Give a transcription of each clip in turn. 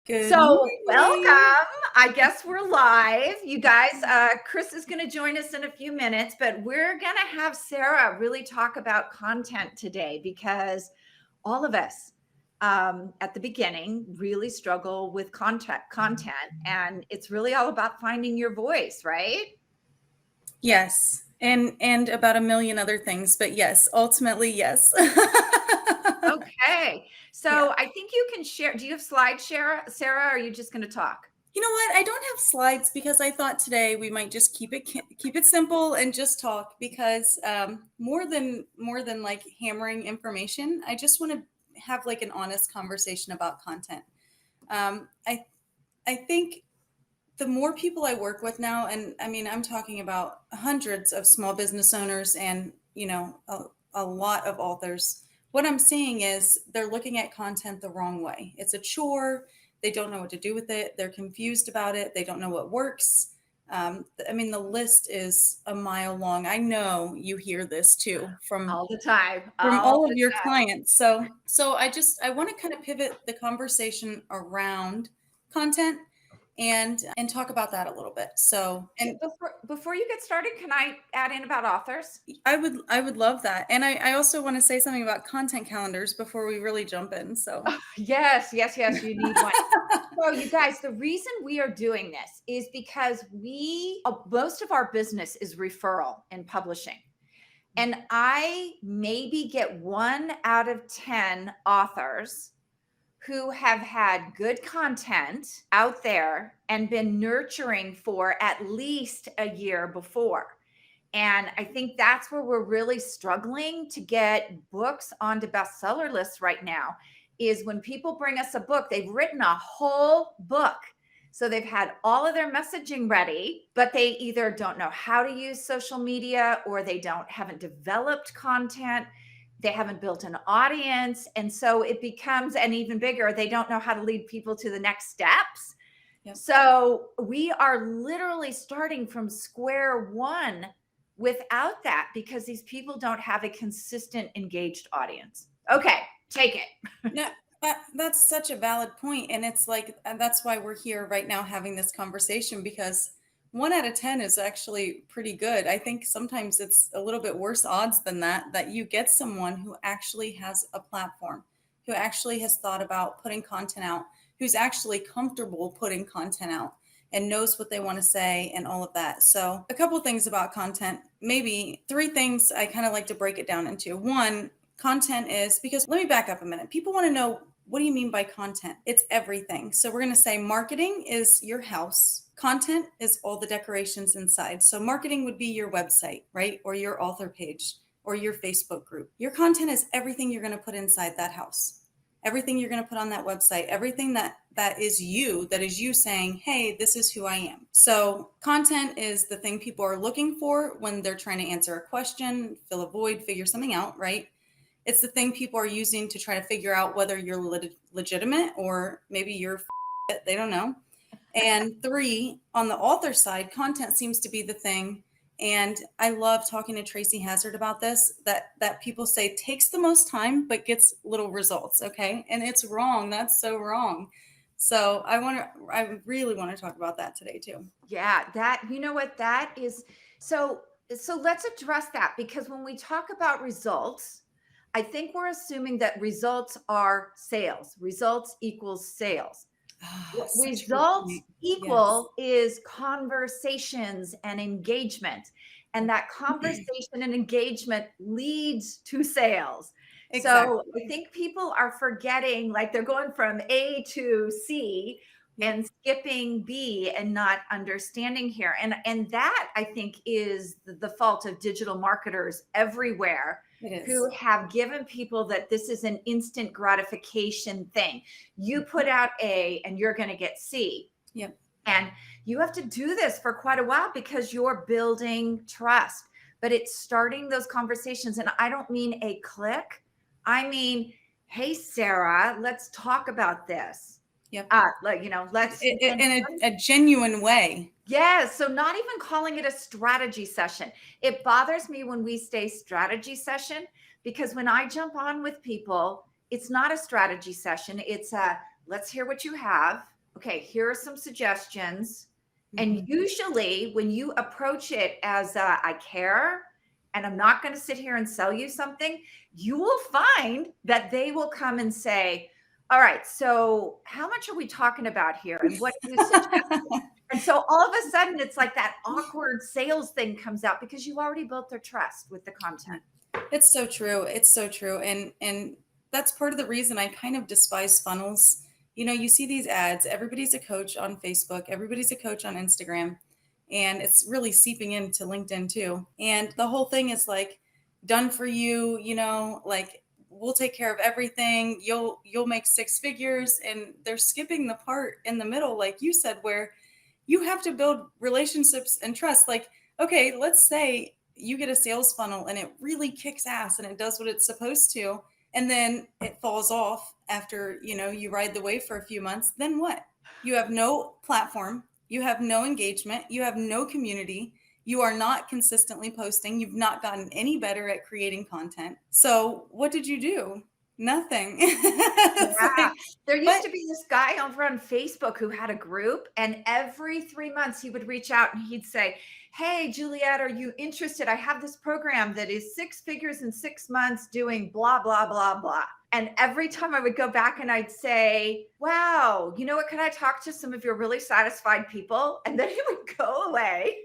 Good So morning. welcome. I guess we're live. You guys, Chris is going to join us in a few minutes, but we're going to have Sara really talk about content today because all of us at the beginning really struggle with content, and it's really all about finding your voice, right? Yes, and about a million other things, but yes, ultimately, yes. Okay. Yeah. So I think you can share. Do you have slides, Sara, or are you just going to talk? You know what? I don't have slides because I thought today we might just keep it simple and just talk because more than like hammering information, I just want to have like an honest conversation about content. I think the more people I work with now, and I mean, I'm talking about hundreds of small business owners and, a lot of authors, what I'm seeing is they're looking at content the wrong way. It's a chore. They don't know what to do with it. They're confused about it. They don't know what works. I mean, the list is a mile long. I know you hear this too All the time. from All all of the your time. clients. So I want to kind of pivot the conversation around content and talk about that a little bit. So, and Before you get started, can I add in about authors? I would love that. And I also want to say something about content calendars before we really jump in. So, Yes, yes, yes, you need one. So, you guys, the reason we are doing this is because most of our business is referral and publishing. And I maybe get 1 out of 10 authors who have had good content out there and been nurturing for at least a year before. And I think that's where we're really struggling to get books onto bestseller lists right now is when people bring us a book, they've written a whole book. So they've had all of their messaging ready, but they either don't know how to use social media or they haven't developed content. They haven't built an audience. And so it becomes an even bigger, they don't know how to lead people to the next steps. Yep. So we are literally starting from square one without that because these people don't have a consistent engaged audience. Okay, take it. no, that's such a valid point. And it's like, and that's why we're here right now having this conversation because 1 out of 10 is actually pretty good. I think sometimes it's a little bit worse odds than that you get someone who actually has a platform, who actually has thought about putting content out, who's actually comfortable putting content out and knows what they want to say and all of that. So a couple of things about content, maybe 3 things I kind of like to break it down into. One, content is, because let me back up a minute. People want to know, what do you mean by content? It's everything. So we're going to say marketing is your house. Content is all the decorations inside. So marketing would be your website, right? Or your author page or your Facebook group. Your content is everything you're going to put inside that house. Everything you're going to put on that website, everything that is you saying, hey, this is who I am. So content is the thing people are looking for when they're trying to answer a question, fill a void, figure something out, right? It's the thing people are using to try to figure out whether you're legitimate or maybe you're they don't know. And 3, on the author side, content seems to be the thing. And I love talking to Tracy Hazard about this, that people say takes the most time, but gets little results. Okay. And it's wrong. That's so wrong. So I really want to talk about that today too. Yeah, you know what that is. So let's address that because when we talk about results, I think we're assuming that results are sales. Results equals sales. What Such a good results point. Yes. equal is conversations and engagement. And that conversation and engagement leads to sales. So Exactly. I think people are forgetting, like they're going from A to C Yep. and skipping B and not understanding here. And that I think is the fault of digital marketers everywhere It who is. have given people that this is an instant gratification thing. You put out A and you're going to get C. Yep. And you have to do this for quite a while because you're building trust. But it's starting those conversations. And I don't mean a click. I mean, hey, Sara, let's talk about this. Yep. Let's. In a genuine way. Yes. So not even calling it a strategy session. It bothers me when we say strategy session because when I jump on with people, it's not a strategy session. It's a let's hear what you have. okay, here are some suggestions. And usually when you approach it as I care and I'm not going to sit here and sell you something, you will find that they will come and say, all right, so how much are we talking about here? And what do you suggest? And so all of a sudden it's like that awkward sales thing comes out because you already built their trust with the content. It's so true. It's so true. And that's part of the reason I kind of despise funnels. You know, you see these ads, everybody's a coach on Facebook, everybody's a coach on Instagram, and it's really seeping into LinkedIn too. And the whole thing is like done for you, you know, like we'll take care of everything. You'll make six figures, and they're skipping the part in the middle, like you said, where you have to build relationships and trust. Like, okay, let's say you get a sales funnel and it really kicks ass and it does what it's supposed to, and then it falls off after, you know, you ride the wave for a few months. Then what? You have no platform, you have no engagement, you have no community, you are not consistently posting, you've not gotten any better at creating content. So what did you do? Nothing. Yeah. There used to be this guy over on Facebook who had a group, and every 3 months he would reach out and he'd say, hey, Juliet, are you interested? I have this program that is 6 figures in 6 months doing blah, blah, blah, blah. And every time I would go back and I'd say, wow, you know what? Can I talk to some of your really satisfied people? And then he would go away.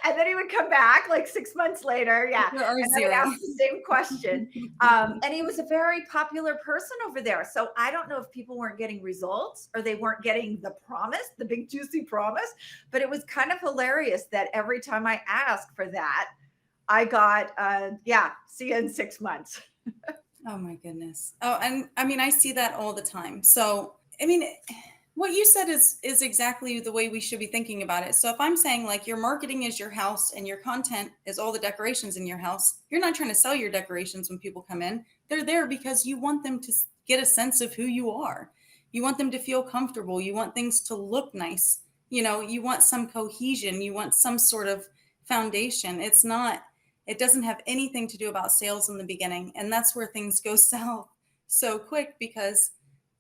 And then he would come back like 6 months later. Yeah. And then I'd ask the same question. And he was a very popular person over there. So I don't know if people weren't getting results or they weren't getting the promise, the big juicy promise, but it was kind of hilarious that every time I asked for that, I got, see you in 6 months. Oh my goodness. Oh, and I mean, I see that all the time. So, I mean, what you said is exactly the way we should be thinking about it. So if I'm saying like your marketing is your house and your content is all the decorations in your house, you're not trying to sell your decorations when people come in. They're there because you want them to get a sense of who you are. You want them to feel comfortable. You want things to look nice. You know, you want some cohesion. You want some sort of foundation. It doesn't have anything to do about sales in the beginning. And that's where things go south so quick, because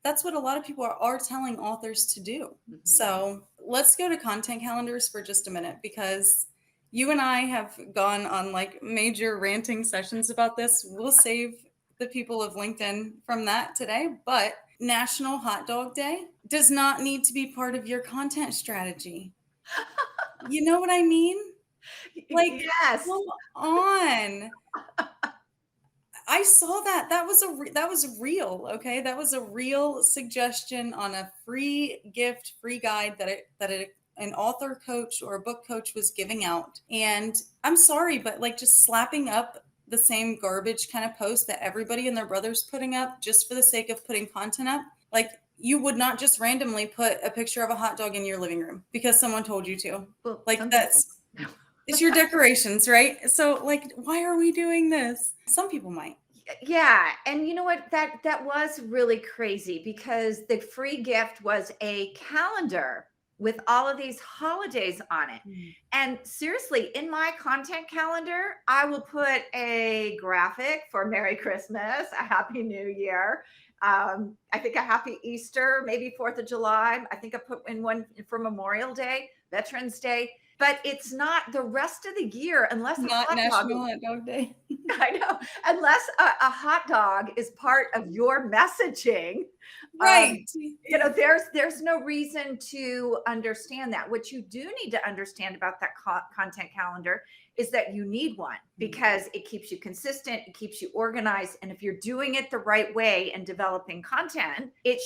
that's what a lot of people are telling authors to do. So let's go to content calendars for just a minute, because you and I have gone on like major ranting sessions about this. We'll save the people of LinkedIn from that today, but National Hot Dog Day does not need to be part of your content strategy. You know what I mean? Like, yes. come on. I saw that. That was real. Okay. That was a real suggestion on a free gift, free guide that an author coach or a book coach was giving out. And I'm sorry, but like just slapping up the same garbage kind of post that everybody and their brother's putting up just for the sake of putting content up. Like, you would not just randomly put a picture of a hot dog in your living room because someone told you to. Well, like, it's your decorations, right? So like, why are we doing this? Some people might. Yeah. And you know what? That was really crazy, because the free gift was a calendar with all of these holidays on it. And seriously, in my content calendar, I will put a graphic for Merry Christmas, a Happy New Year. I think a Happy Easter, maybe 4th of July. I think I put in one for Memorial Day, Veterans Day. But it's not the rest of the year, unless not National Hot Dog Day. I know, unless a hot dog is part of your messaging, right? You know, there's no reason to understand that. What you do need to understand about that content calendar is that you need one, because it keeps you consistent, it keeps you organized, and if you're doing it the right way and developing content, it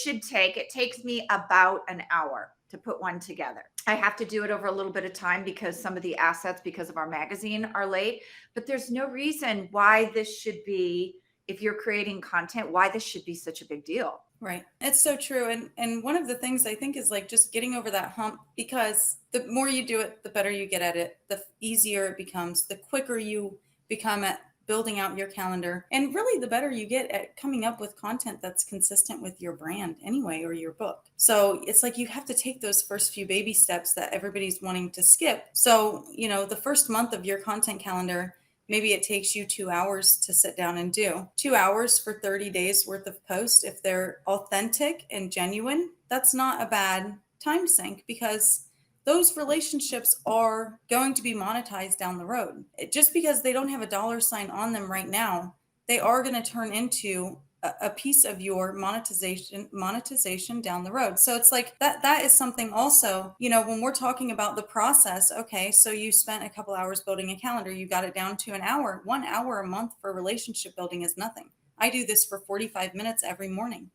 takes me about an hour to put one together. I have to do it over a little bit of time because some of the assets, because of our magazine, are late, but there's no reason why this should be, if you're creating content, why this should be such a big deal. Right. It's so true. And one of the things I think is like just getting over that hump, because the more you do it, the better you get at it, the easier it becomes, the quicker you become at building out your calendar, and really the better you get at coming up with content that's consistent with your brand anyway, or your book. So it's like you have to take those first few baby steps that everybody's wanting to skip. So, you know, the first month of your content calendar, maybe it takes you 2 hours to sit down and do 2 hours for 30 days worth of posts. If they're authentic and genuine, that's not a bad time sink, because those relationships are going to be monetized down the road. Just because they don't have a dollar sign on them right now, they are going to turn into a piece of your monetization down the road. So it's like that is something also, when we're talking about the process. Okay, so you spent a couple hours building a calendar, you got it down to an hour. 1 hour a month for relationship building is nothing. I do this for 45 minutes every morning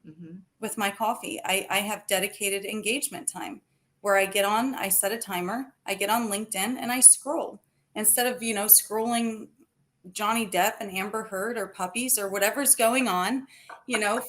with my coffee. I have dedicated engagement time where I get on, I set a timer, I get on LinkedIn and I scroll. Instead of, scrolling Johnny Depp and Amber Heard or puppies or whatever's going on,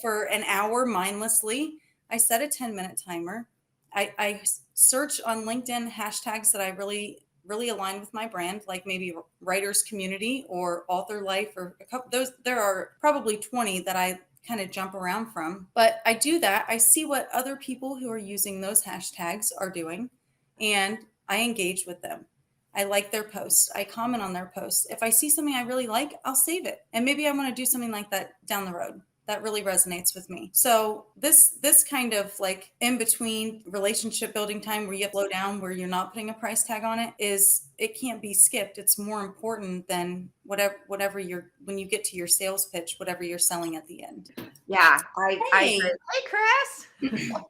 for an hour mindlessly, I set a 10-minute timer. I search on LinkedIn hashtags that I really align with my brand, like maybe writers community or author life, or a couple. There are probably 20 that I kind of jump around from. But I do that. I see what other people who are using those hashtags are doing, and I engage with them. I like their posts. I comment on their posts. If I see something I really like, I'll save it. And maybe I want to do something like that down the road. That really resonates with me. So this kind of like in between relationship building time where you slow down, where you're not putting a price tag on it, it can't be skipped. It's more important than whatever when you get to your sales pitch, whatever you're selling at the end. Yeah, I agree. Hey, Chris.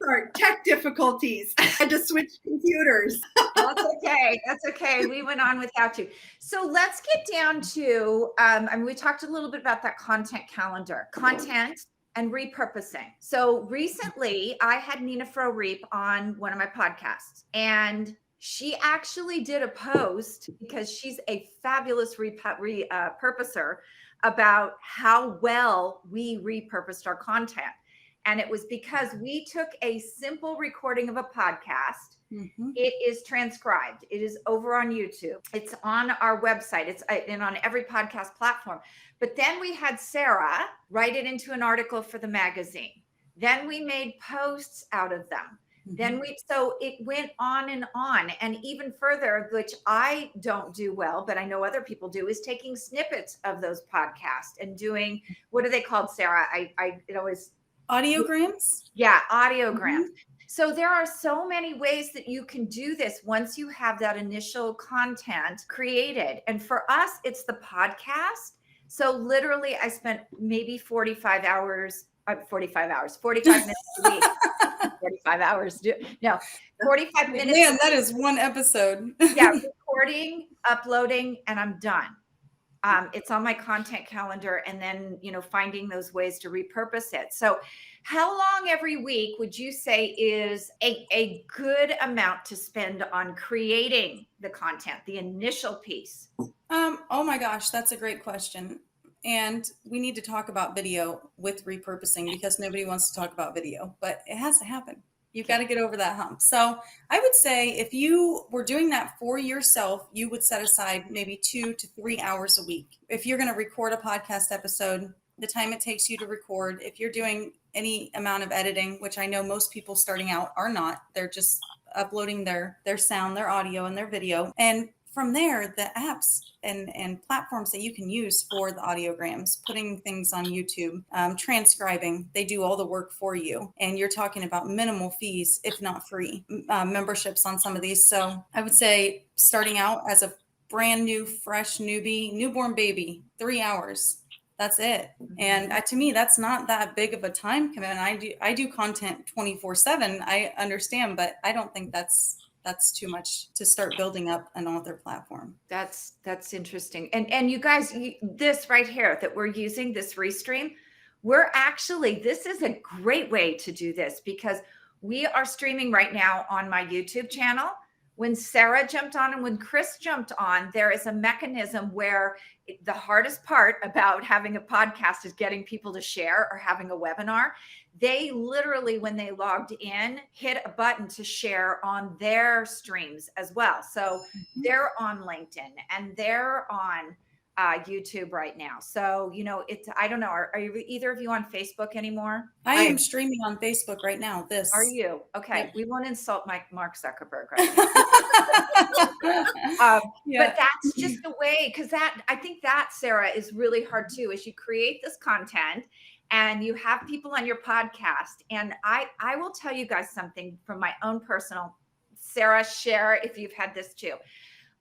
Sorry, tech difficulties. I had to switch computers. That's okay. That's okay. We went on without you. So let's get down to, we talked a little bit about that content calendar, content and repurposing. So recently I had Nina Fro Reap on one of my podcasts, and she actually did a post, because she's a fabulous repurposer, about how well we repurposed our content. And it was because we took a simple recording of a podcast. It is transcribed. It is over on YouTube. It's on our website. It's and on every podcast platform. But then we had Sara write it into an article for the magazine. Then we made posts out of them. So it went on. And even further, which I don't do well, but I know other people do, is taking snippets of those podcasts and doing, what are they called, Sara? It always... Audiograms? Yeah, audiograms. So there are so many ways that you can do this once you have that initial content created. And for us, it's the podcast. So literally I spent maybe 45 minutes a week. 45 hours. No, 45 minutes. Man, that is one episode. Yeah, recording, uploading, and I'm done. It's on my content calendar, and then, finding those ways to repurpose it. So how long every week would you say is a good amount to spend on creating the content, the initial piece? Oh my gosh, that's a great question. And we need to talk about video with repurposing, because nobody wants to talk about video, but it has to happen. You've got to get over that hump. So I would say if you were doing that for yourself, you would set aside maybe 2 to 3 hours a week. If you're going to record a podcast episode, the time it takes you to record, if you're doing any amount of editing, which I know most people starting out are not, they're just uploading their sound, their audio, and their video. And from there, the apps and platforms that you can use for the audiograms, putting things on YouTube, transcribing, they do all the work for you. And you're talking about minimal fees, if not free, memberships on some of these. So I would say starting out as a brand new, fresh newbie, newborn baby, 3 hours. That's it. And to me, that's not that big of a time commitment. I do content 24/7. I understand, but I don't think that's too much to start building up an author platform. That's interesting. And you guys, this right here that we're using, this Restream, this is a great way to do this, because we are streaming right now on my YouTube channel. When Sara jumped on and when Chris jumped on, there is a mechanism where the hardest part about having a podcast is getting people to share, or having a webinar. They literally, when they logged in, hit a button to share on their streams as well. So they're on LinkedIn, and they're on YouTube right now. So, I don't know. Are you either of you on Facebook anymore? I am streaming on Facebook right now. Are you? Okay. Yep. We won't insult Mark Zuckerberg right now. Yeah. But that's just the way, because I think that, Sara, is really hard too, is you create this content and you have people on your podcast. And I will tell you guys something from my own personal, Sara, share if you've had this too.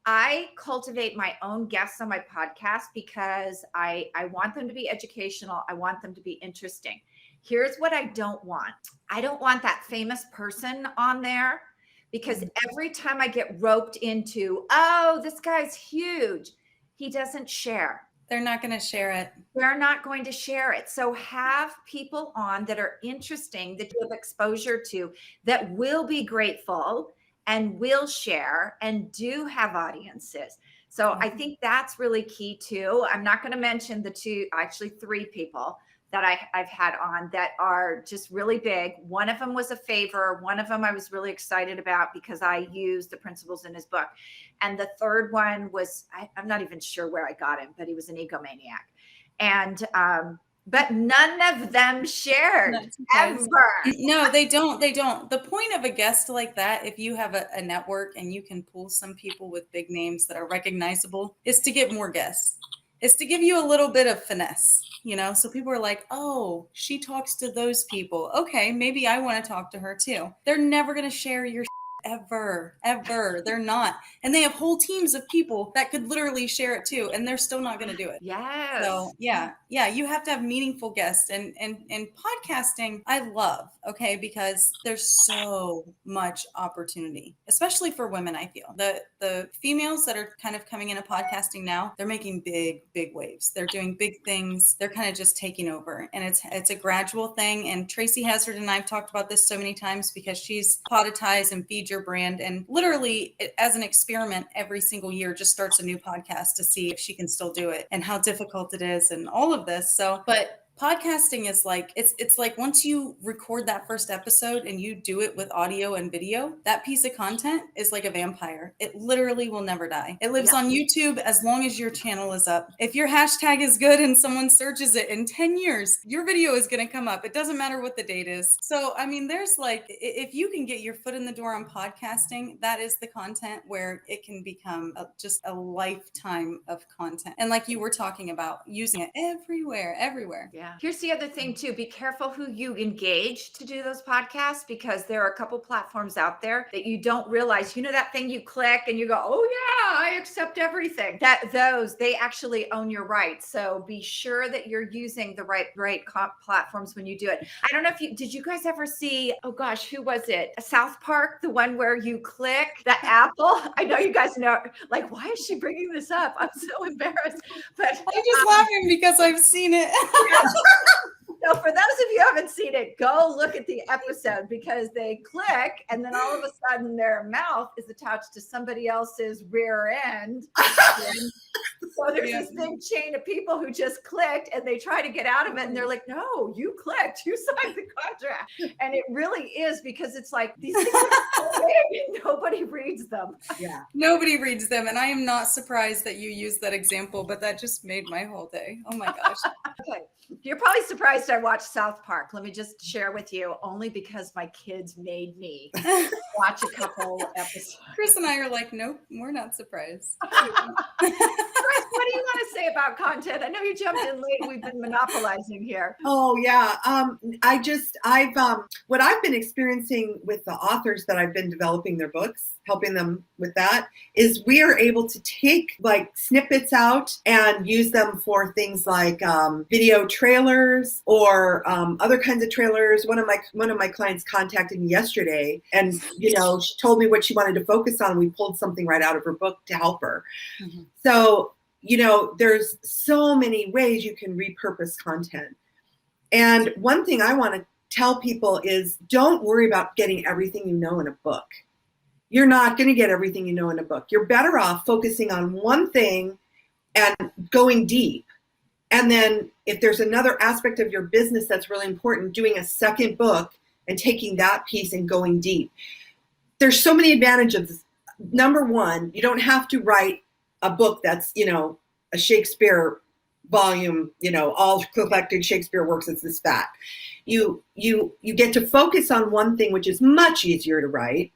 I cultivate my own guests on my podcast because I want them to be educational. I want them to be interesting. Here's what I don't want. I don't want that famous person on there, because every time I get roped into, oh, this guy's huge, he doesn't share. They're not going to share it. They're not going to share it. So have people on that are interesting, that you have exposure to, that will be grateful and will share and do have audiences. So I think that's really key too. I'm not going to mention three people that I've had on that are just really big. One of them was a favor. One of them I was really excited about because I used the principles in his book. And the third one was, I'm not even sure where I got him, but he was an egomaniac. And, but none of them shared ever. No, they don't. They don't. The point of a guest like that, if you have a network and you can pull some people with big names that are recognizable, is to get more guests. It's to give you a little bit of finesse, so people are like, oh, she talks to those people. Okay, maybe I want to talk to her too. They're never going to share your ever. They're not. And they have whole teams of people that could literally share it too, and they're still not going to do it. Yes. So yeah, you have to have meaningful guests, and podcasting I love, okay, because there's so much opportunity, especially for women. I feel the females that are kind of coming into podcasting now, they're making big waves. They're doing big things. They're kind of just taking over, and it's a gradual thing. And Tracy Hazard and I've talked about this so many times because she's Podetize and Feed Your Brand, and literally as an experiment every single year just starts a new podcast to see if she can still do it and how difficult it is and all of this. So, but podcasting is like, it's like once you record that first episode and you do it with audio and video, that piece of content is like a vampire. It literally will never die. It lives on YouTube as long as your channel is up. If your hashtag is good and someone searches it in 10 years, your video is going to come up. It doesn't matter what the date is. So, I mean, there's like, if you can get your foot in the door on podcasting, that is the content where it can become just a lifetime of content. And like you were talking about, using it everywhere. Yeah. Here's the other thing too. Be careful who you engage to do those podcasts, because there are a couple platforms out there that you don't realize, that thing you click and you go, oh yeah, I accept everything. They actually own your rights. So be sure that you're using the right platforms when you do it. I don't know did you guys ever see, oh gosh, who was it? South Park, the one where you click the apple. I know you guys know, like, why is she bringing this up? I'm so embarrassed, but I'm just laughing because I've seen it. So for those of you who haven't seen it, go look at the episode, because they click and then all of a sudden their mouth is attached to somebody else's rear end. So there's this big chain of people who just clicked and they try to get out of it, and they're like, no, you clicked, you signed the contract. And it really is, because it's like these things are so big and nobody reads them. Yeah. Nobody reads them. And I am not surprised that you used that example, but that just made my whole day. Oh my gosh. Okay. You're probably surprised I watched South Park. Let me just share with you, only because my kids made me watch a couple episodes. Chris and I are like, nope, we're not surprised. Chris, what do you want to say about content? I know you jumped in late. We've been monopolizing here. Oh yeah. What I've been experiencing with the authors that I've been developing their books, helping them with that, is we are able to take like snippets out and use them for things like video trailers or other kinds of trailers. One of my clients contacted me yesterday, and she told me what she wanted to focus on. We pulled something right out of her book to help her. Mm-hmm. So there's so many ways you can repurpose content. And one thing I want to tell people is, don't worry about getting everything in a book. You're not going to get everything in a book. You're better off focusing on one thing and going deep. And then if there's another aspect of your business that's really important, doing a second book and taking that piece and going deep. There's so many advantages. Number one, you don't have to write a book that's, a Shakespeare volume, all collected Shakespeare works, it's this fat. You get to focus on one thing, which is much easier to write,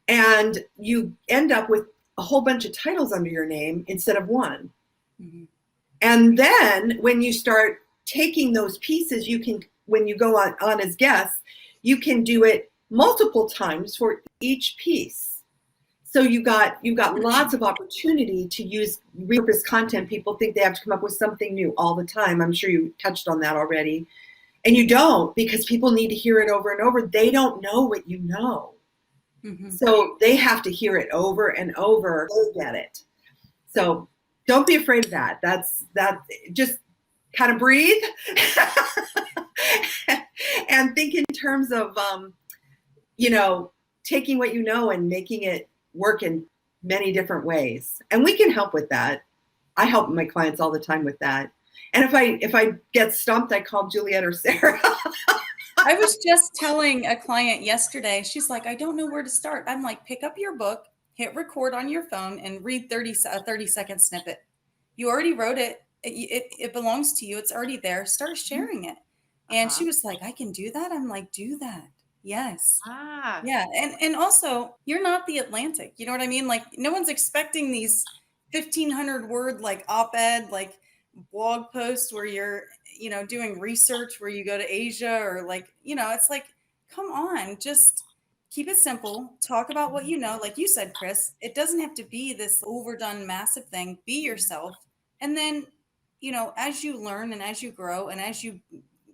and you end up with a whole bunch of titles under your name instead of one. Mm-hmm. And then when you start taking those pieces, when you go on as guests, you can do it multiple times for each piece. So you got lots of opportunity to use repurposed content. People think they have to come up with something new all the time. I'm sure you touched on that already. And you don't, because people need to hear it over and over. They don't know what you know. Mm-hmm. So they have to hear it over and over to get it. So don't be afraid of that. That just kind of breathe and think in terms of, taking what you know and making it work in many different ways. And we can help with that. I help my clients all the time with that. And if I get stumped, I call Juliet or Sara. I was just telling a client yesterday, she's like, I don't know where to start. I'm like, pick up your book, hit record on your phone, and read a 30-second snippet. You already wrote it. It belongs to you. It's already there. Start sharing it. And she was like, I can do that? I'm like, do that. Yes. Yeah. And also, you're not the Atlantic. You know what I mean? Like, no one's expecting these 1,500 word, like op-ed, like blog posts where you're, doing research where you go to Asia or like, it's like, come on, just keep it simple. Talk about what you know. Like you said, Chris, it doesn't have to be this overdone massive thing. Be yourself. And then, as you learn and as you grow and as you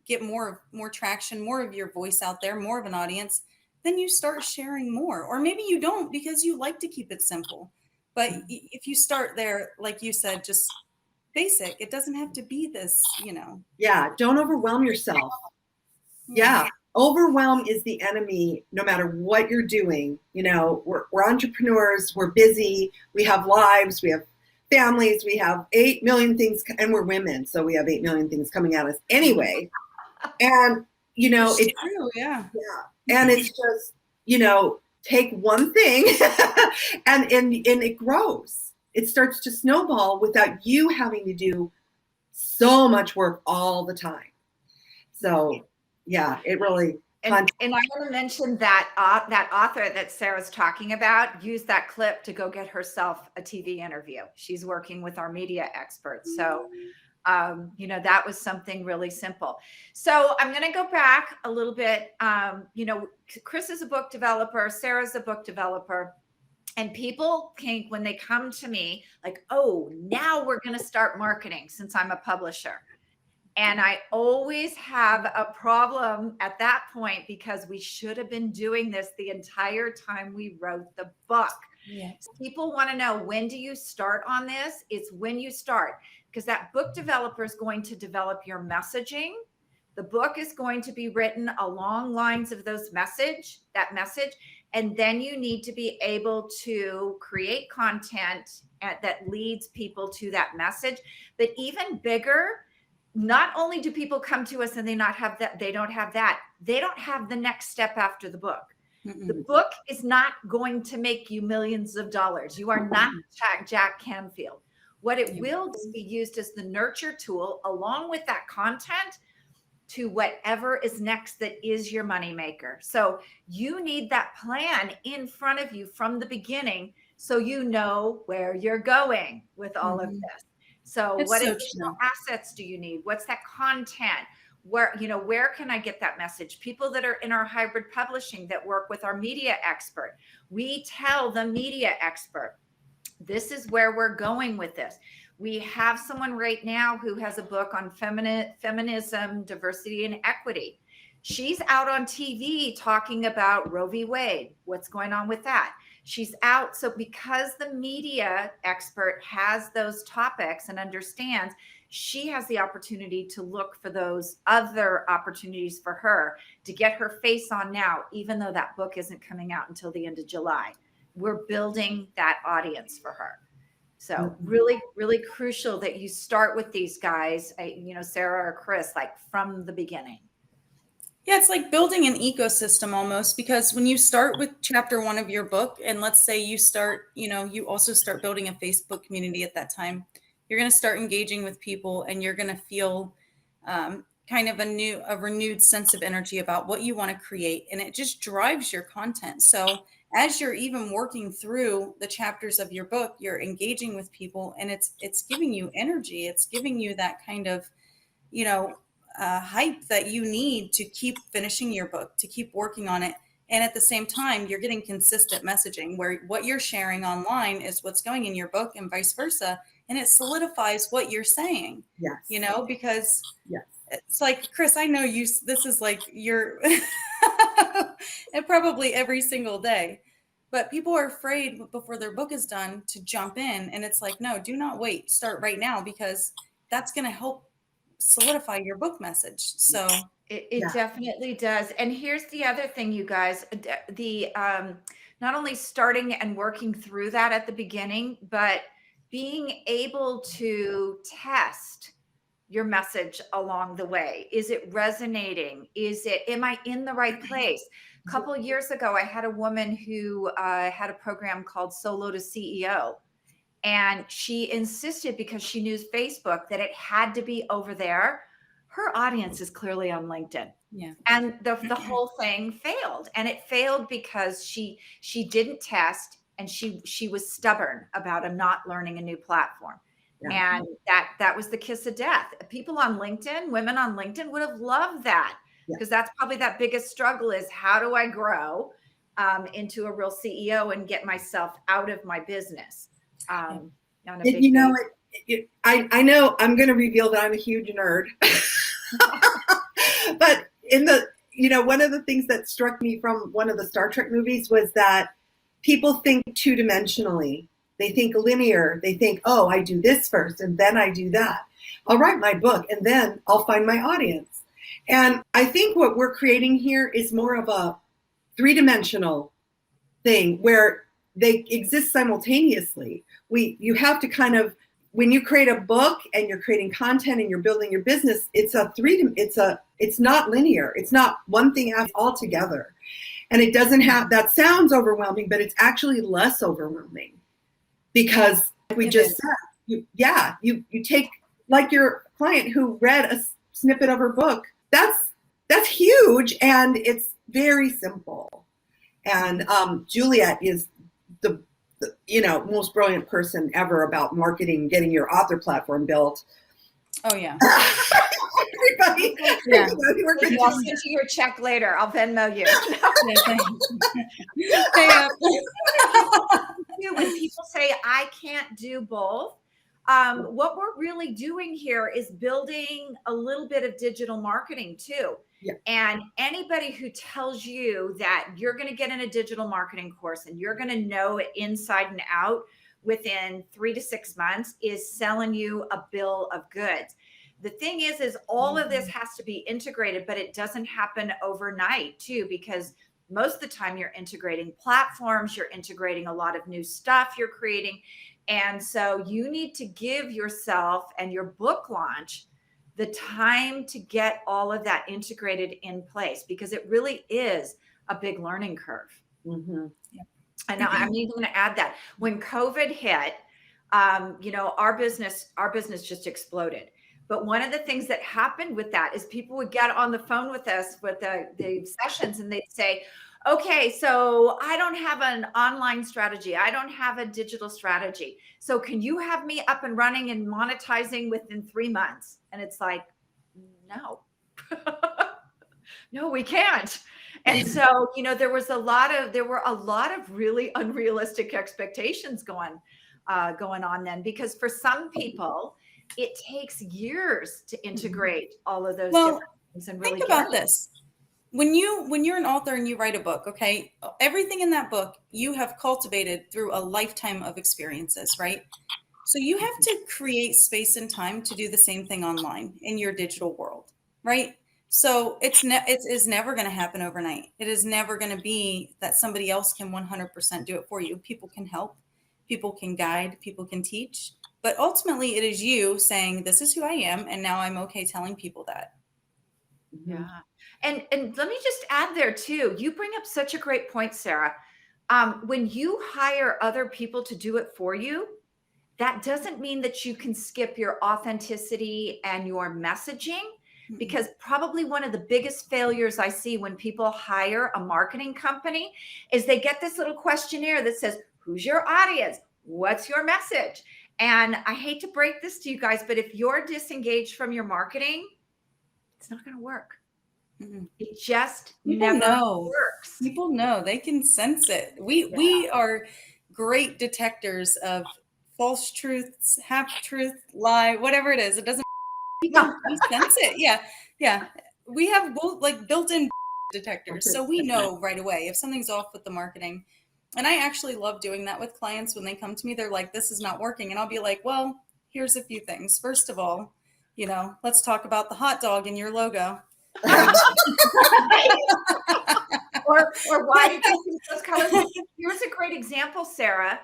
get more traction, more of your voice out there, more of an audience, then you start sharing more. Or maybe you don't because you like to keep it simple. But if you start there, like you said, just basic, it doesn't have to be this, Yeah, don't overwhelm yourself. Yeah, overwhelm is the enemy no matter what you're doing. We're entrepreneurs, we're busy, we have lives, we have families, we have 8 million things, and we're women, so we have 8 million things coming at us anyway. And it's true, yeah. And it's just take one thing and it grows. It starts to snowball without you having to do so much work all the time. So yeah, it really. And I want to mention that that author that Sarah's talking about used that clip to go get herself a TV interview. She's working with our media experts. So, that was something really simple. So I'm going to go back a little bit. Chris is a book developer. Sarah's a book developer. And people think when they come to me like, oh, now we're going to start marketing since I'm a publisher. And I always have a problem at that point because we should have been doing this the entire time we wrote the book. Yes. People want to know, when do you start on this? It's when you start, because that book developer is going to develop your messaging. The book is going to be written along lines of that message. And then you need to be able to create content that leads people to that message. But even bigger, not only do people come to us and they don't have that, they don't have the next step after the book. Mm-mm. The book is not going to make you millions of dollars. You are not Jack Canfield. What it will be used as the nurture tool along with that content to whatever is next that is your moneymaker. So you need that plan in front of you from the beginning so you know where you're going with all of this. So what additional assets do you need? What's that content? Where can I get that message? People that are in our hybrid publishing that work with our media expert, we tell the media expert, this is where we're going with this. We have someone right now who has a book on feminism, diversity, and equity. She's out on TV talking about Roe v. Wade. What's going on with that? She's out. So because the media expert has those topics and understands, she has the opportunity to look for those other opportunities for her to get her face on now, even though that book isn't coming out until the end of July. We're building that audience for her. So really, really crucial that you start with these guys, Sara or Chris, like from the beginning. Yeah, it's like building an ecosystem almost, because when you start with chapter 1 of your book, and let's say you start, you also start building a Facebook community at that time, you're going to start engaging with people, and you're going to feel kind of a renewed sense of energy about what you want to create. And it just drives your content. So as you're even working through the chapters of your book, you're engaging with people, and it's giving you energy. It's giving you that kind of, hype that you need to keep finishing your book, to keep working on it. And at the same time, you're getting consistent messaging where what you're sharing online is what's going in your book, and vice versa. And it solidifies what you're saying. Yes. Because Yes. it's like, Chris, I know this is like your, and probably every single day, but people are afraid before their book is done to jump in. And it's like, no, do not wait. Start right now, because that's going to help solidify your book message. So it definitely does. And here's the other thing, you guys, the not only starting and working through that at the beginning, but being able to test your message along the way. Is it resonating? Am I in the right place? A couple of years ago, I had a woman who had a program called Solo to CEO. And she insisted, because she knew Facebook, that it had to be over there. Her audience is clearly on LinkedIn. Yeah. And the whole thing failed. And it failed because she didn't test, and she was stubborn about not learning a new platform. Yeah. And that was the kiss of death. People on LinkedIn, women on LinkedIn would have loved that, because that's probably that biggest struggle is, how do I grow into a real CEO and get myself out of my business? I know I'm going to reveal that I'm a huge nerd, but one of the things that struck me from one of the Star Trek movies was that people think two-dimensionally. They think linear. They think, oh, I do this first and then I do that. I'll write my book and then I'll find my audience. And I think what we're creating here is more of a three-dimensional thing where they exist simultaneously. You have to kind of, when you create a book and you're creating content and you're building your business, it's not linear. It's not one thing altogether. And it doesn't have, that sounds overwhelming, but it's actually less overwhelming, because like we just said, you take, like your client who read a snippet of her book, that's huge, and it's very simple. And Juliet is the most brilliant person ever about marketing, getting your author platform built. Oh yeah. Everybody. I'll send you your check later. I'll Venmo you. When people say I can't do both, what we're really doing here is building a little bit of digital marketing too. Yeah. And anybody who tells you that you're going to get in a digital marketing course and you're going to know it inside and out within 3 to 6 months is selling you a bill of goods. The thing is all of this has to be integrated, but it doesn't happen overnight too, because most of the time you're integrating platforms, you're integrating a lot of new stuff you're creating. And so you need to give yourself and your book launch the time to get all of that integrated in place, because it really is a big learning curve. Mm-hmm. Yeah. And now I'm even going to add that when COVID hit, our business just exploded. But one of the things that happened with that is people would get on the phone with us with the sessions, and they'd say, okay, so I don't have an online strategy. I don't have a digital strategy. So can you have me up and running and monetizing within 3 months? And it's like, no, no, we can't. And so, there were a lot of really unrealistic expectations going on then, because for some people, it takes years to integrate all of those different things. And really think about this. When you're an author and you write a book, okay, everything in that book you have cultivated through a lifetime of experiences, right? So you have to create space and time to do the same thing online in your digital world, right? So it is never going to happen overnight. It is never going to be that somebody else can 100% do it for you. People can help, people can guide, people can teach, but ultimately it is you saying, this is who I am, and now I'm okay telling people that. Yeah. And let me just add there too, you bring up such a great point, Sara. When you hire other people to do it for you, that doesn't mean that you can skip your authenticity and your messaging, because probably one of the biggest failures I see when people hire a marketing company is they get this little questionnaire that says, who's your audience? What's your message? And I hate to break this to you guys, but if you're disengaged from your marketing, it's not going to work. It just never works. People know, they can sense it. We are great detectors of false truths, half truth, lie, whatever it is. It doesn't. We sense it. Yeah. We have both like built-in detectors, so we know right away if something's off with the marketing. And I actually love doing that with clients when they come to me. They're like, "This is not working," and I'll be like, "Well, here's a few things. First of all, let's talk about the hot dog in your logo." or why did you choose those colors? Here's a great example, Sara.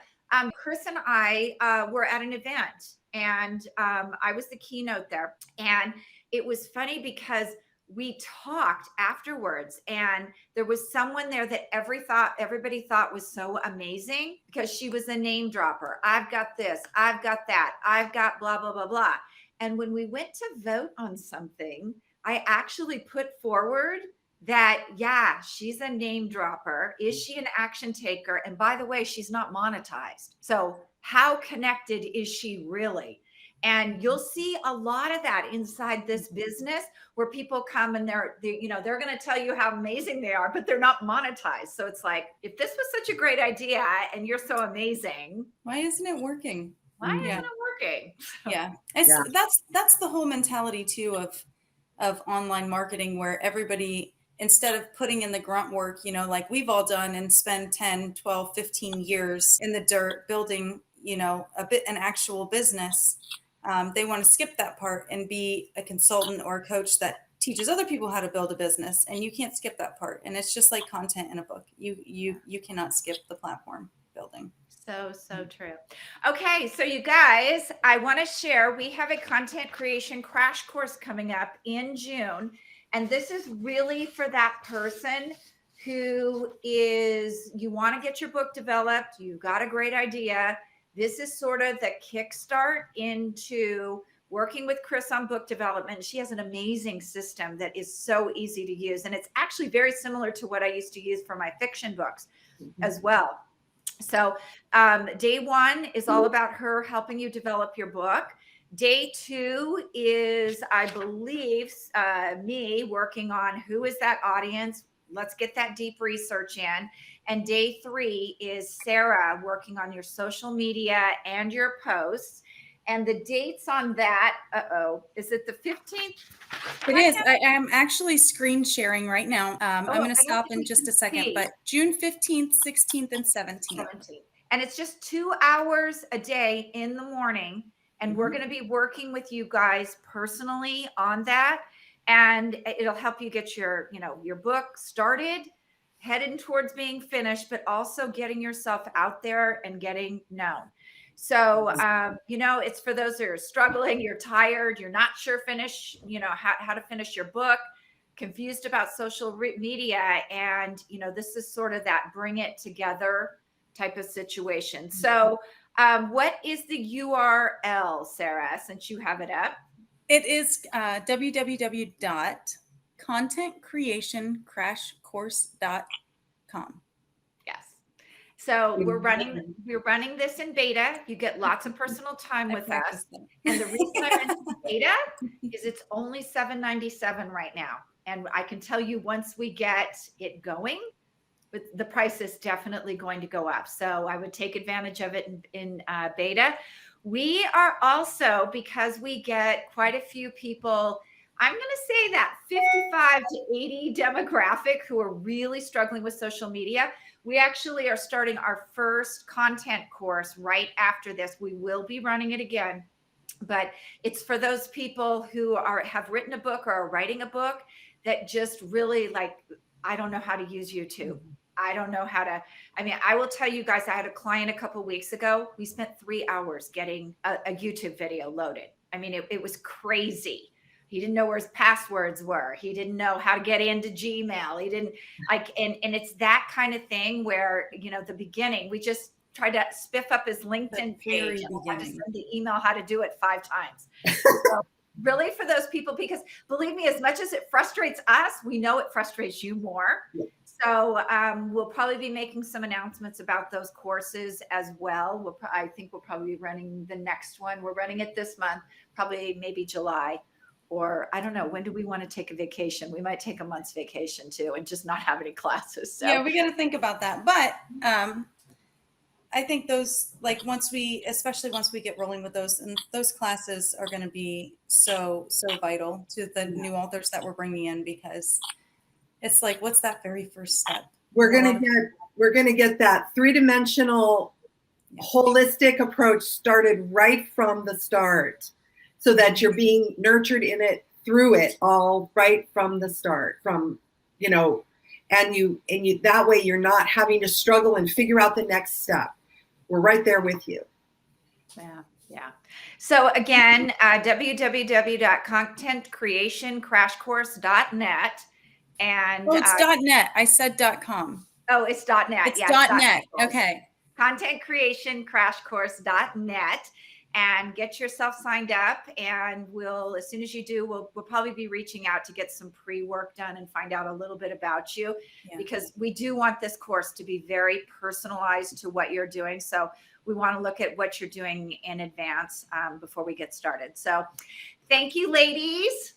Chris and I were at an event, and I was the keynote there. And it was funny because we talked afterwards, and there was someone there that everybody thought was so amazing because she was a name dropper. I've got this, I've got that, I've got blah, blah, blah, blah. And when we went to vote on something, I actually put forward that, yeah, she's a name dropper. Is she an action taker? And by the way, she's not monetized. So how connected is she really? And you'll see a lot of that inside this business where people come and they're going to tell you how amazing they are, but they're not monetized. So it's like, if this was such a great idea and you're so amazing, why isn't it working? Why isn't it working? Yeah. That's the whole mentality too of online marketing, where everybody, instead of putting in the grunt work, like we've all done and spend 10, 12, 15 years in the dirt building, an actual business, they want to skip that part and be a consultant or a coach that teaches other people how to build a business. And you can't skip that part. And it's just like content in a book. You cannot skip the platform building. So true. Okay, so you guys, I want to share, we have a content creation crash course coming up in June. And this is really for that person who you want to get your book developed. You got a great idea. This is sort of the kickstart into working with Chris on book development. She has an amazing system that is so easy to use. And it's actually very similar to what I used to use for my fiction books as well. So day one is all about her helping you develop your book. Day two is, I believe, me working on who is that audience. Let's get that deep research in. And day three is Sara working on your social media and your posts. And the dates on that, is it the 15th? It is. I am actually screen sharing right now. I'm going to stop in just a second, but June 15th, 16th, and 17th. And it's just 2 hours a day in the morning. And we're going to be working with you guys personally on that. And it'll help you get your book started, headed towards being finished, but also getting yourself out there and getting known. So, it's for those who are struggling, you're tired, you're not sure how to finish your book, confused about social media. And, this is sort of that bring it together type of situation. So what is the URL, Sara, since you have it up? It is www.contentcreationcrashcourse.com. Yes. So we're running this in beta. You get lots of personal time with us. And the reason I mentioned beta is it's only $7.97 right now. And I can tell you once we get it going, but the price is definitely going to go up. So I would take advantage of it in beta. We are also, because we get quite a few people, I'm going to say that 55 to 80 demographic who are really struggling with social media. We actually are starting our first content course right after this. We will be running it again, but it's for those people who have written a book or are writing a book that just really I don't know how to use YouTube. I don't know how to, I will tell you guys, I had a client a couple of weeks ago. We spent 3 hours getting a YouTube video loaded. It was crazy. He didn't know where his passwords were. He didn't know how to get into Gmail. He didn't and it's that kind of thing where, the beginning, we just tried to spiff up his LinkedIn page. And I had to send the email how to do it 5 times. So really for those people, because believe me, as much as it frustrates us, we know it frustrates you more. Yeah. So we'll probably be making some announcements about those courses as well. I think we'll probably be running the next one. We're running it this month, probably maybe July, or I don't know. When do we want to take a vacation? We might take a month's vacation too and just not have any classes. So. Yeah, we got to think about that. But I think those, like especially once we get rolling with those, and those classes are going to be so vital to the new authors that we're bringing in, because it's like, what's that very first step? We're gonna get that 3-dimensional holistic approach started right from the start, so that you're being nurtured in it, through it all right from the start, from, and you that way you're not having to struggle and figure out the next step. We're right there with you. Yeah. So again, www.contentcreationcrashcourse.net. And it's .net. I said .com. Oh, it's .net. It's .net. Okay. Contentcreationcrashcourse.net, and get yourself signed up. And as soon as you do, we'll probably be reaching out to get some pre-work done and find out a little bit about you, because we do want this course to be very personalized to what you're doing. So we want to look at what you're doing in advance before we get started. So thank you, ladies.